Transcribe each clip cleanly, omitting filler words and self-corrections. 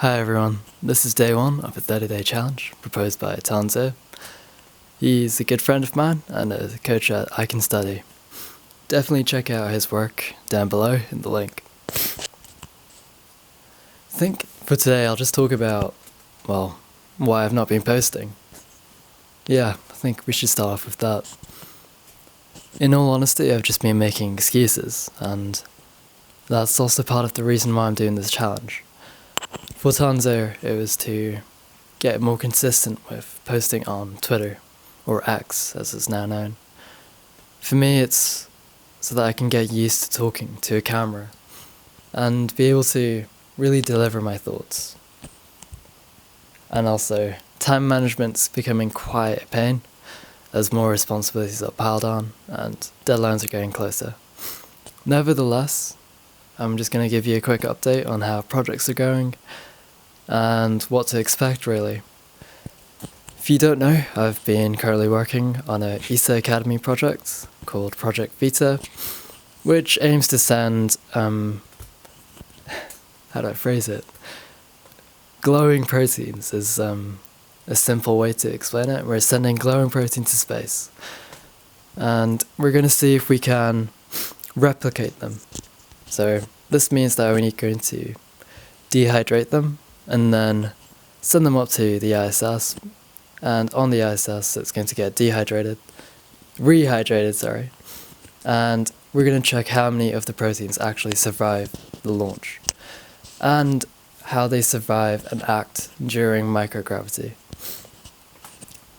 Hi everyone, this is day one of a 30-day challenge proposed by Tanzo. He's a good friend of mine and a coach at I Can Study. Definitely check out his work down below in the link. I think for today I'll just talk about, why I've not been posting. Yeah, I think we should start off with that. In all honesty, I've just been making excuses, and that's also part of the reason why I'm doing this challenge. For Tanzo, it was to get more consistent with posting on Twitter, or X as it's now known. For me, it's so that I can get used to talking to a camera and be able to really deliver my thoughts. And also, time management's becoming quite a pain as more responsibilities are piled on and deadlines are getting closer. Nevertheless, I'm just going to give you a quick update on how projects are going and what to expect, really. If you don't know, I've been currently working on a ESA Academy project called Project Vita, which aims to send, how do I phrase it? Glowing proteins is a simple way to explain it. We're sending glowing proteins to space, and we're going to see if we can replicate them. So this means that we're going to dehydrate them and then send them up to the ISS, and on the ISS it's going to get rehydrated, and we're going to check how many of the proteins actually survive the launch, and how they survive and act during microgravity.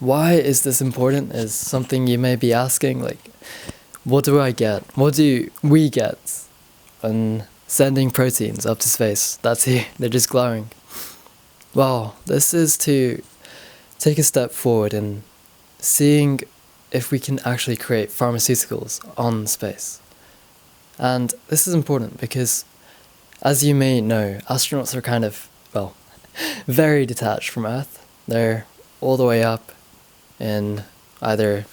Why is this important is something you may be asking, like, what do I get? What do we get when sending proteins up to space? That's here, they're just glowing. Well, this is to take a step forward in seeing if we can actually create pharmaceuticals on space. And this is important because, as you may know, astronauts are kind of, very detached from Earth. They're all the way up in either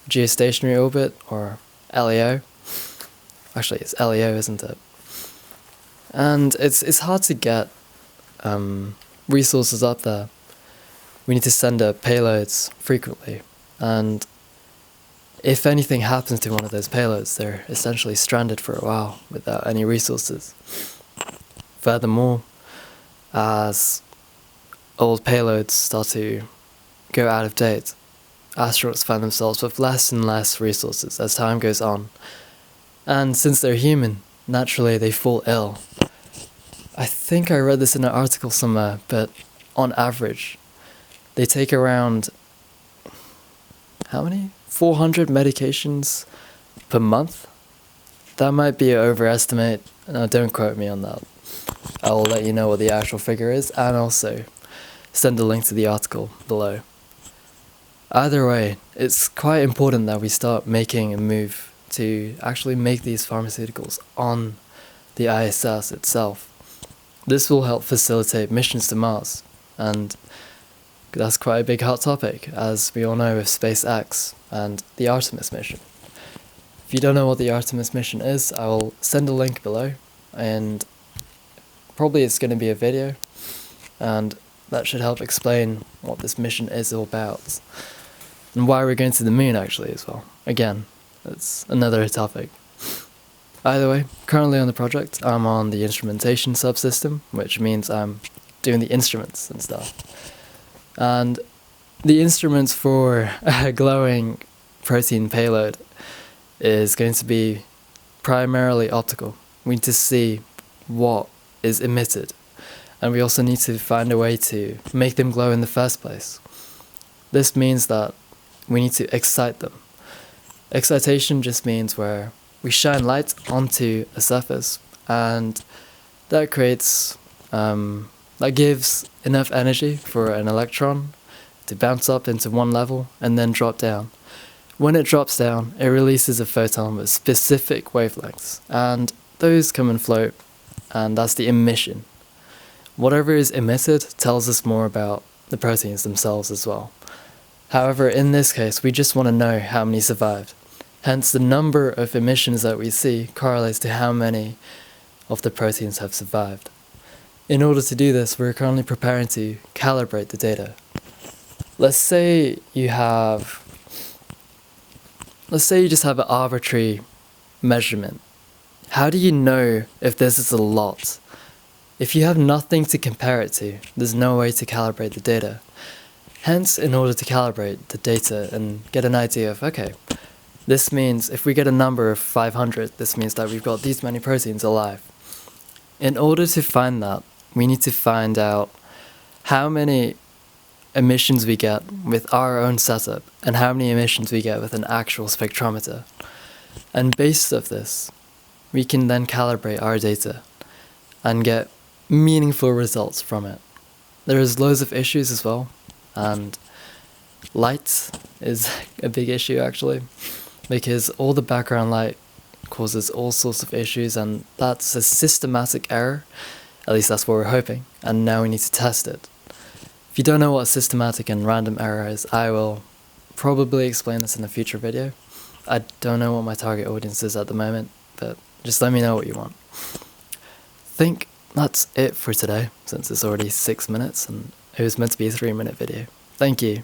geostationary orbit or LEO. Actually, it's LEO, isn't it? And it's hard to get resources up there. We need to send up payloads frequently, and if anything happens to one of those payloads, they're essentially stranded for a while without any resources. Furthermore, as old payloads start to go out of date, astronauts find themselves with less and less resources as time goes on. And since they're human, naturally they fall ill. I think I read this in an article somewhere, but on average, they take around, 400 medications per month? That might be an overestimate, no, don't quote me on that. I will let you know what the actual figure is, and also send a link to the article below. Either way, it's quite important that we start making a move to actually make these pharmaceuticals on the ISS itself. This will help facilitate missions to Mars, and that's quite a big hot topic, as we all know with SpaceX and the Artemis mission. If you don't know what the Artemis mission is, I will send a link below, and probably it's going to be a video, and that should help explain what this mission is all about, and why we're going to the moon actually as well. Again, that's another topic. Either way, currently on the project, I'm on the instrumentation subsystem, which means I'm doing the instruments and stuff. And the instruments for a glowing protein payload is going to be primarily optical. We need to see what is emitted, and we also need to find a way to make them glow in the first place. This means that we need to excite them. Excitation just means where we shine light onto a surface, and that creates, that gives enough energy for an electron to bounce up into one level and then drop down. When it drops down, it releases a photon with specific wavelengths, and those come and float, and that's the emission. Whatever is emitted tells us more about the proteins themselves as well. However, in this case, we just want to know how many survived. Hence, the number of emissions that we see correlates to how many of the proteins have survived. In order to do this, we're currently preparing to calibrate the data. Let's say you just have an arbitrary measurement. How do you know if this is a lot? If you have nothing to compare it to, there's no way to calibrate the data. Hence, in order to calibrate the data and get an idea of, okay, this means if we get a number of 500, this means that we've got these many proteins alive. In order to find that, we need to find out how many emissions we get with our own setup and how many emissions we get with an actual spectrometer. And based off this, we can then calibrate our data and get meaningful results from it. There's loads of issues as well, and light is a big issue actually, because all the background light causes all sorts of issues, and that's a systematic error. At least that's what we're hoping, and now we need to test it. If you don't know what systematic and random error is, I will probably explain this in a future video. I don't know what my target audience is at the moment, but just let me know what you want. I think that's it for today, since it's already 6 minutes and it was meant to be a 3-minute video. Thank you.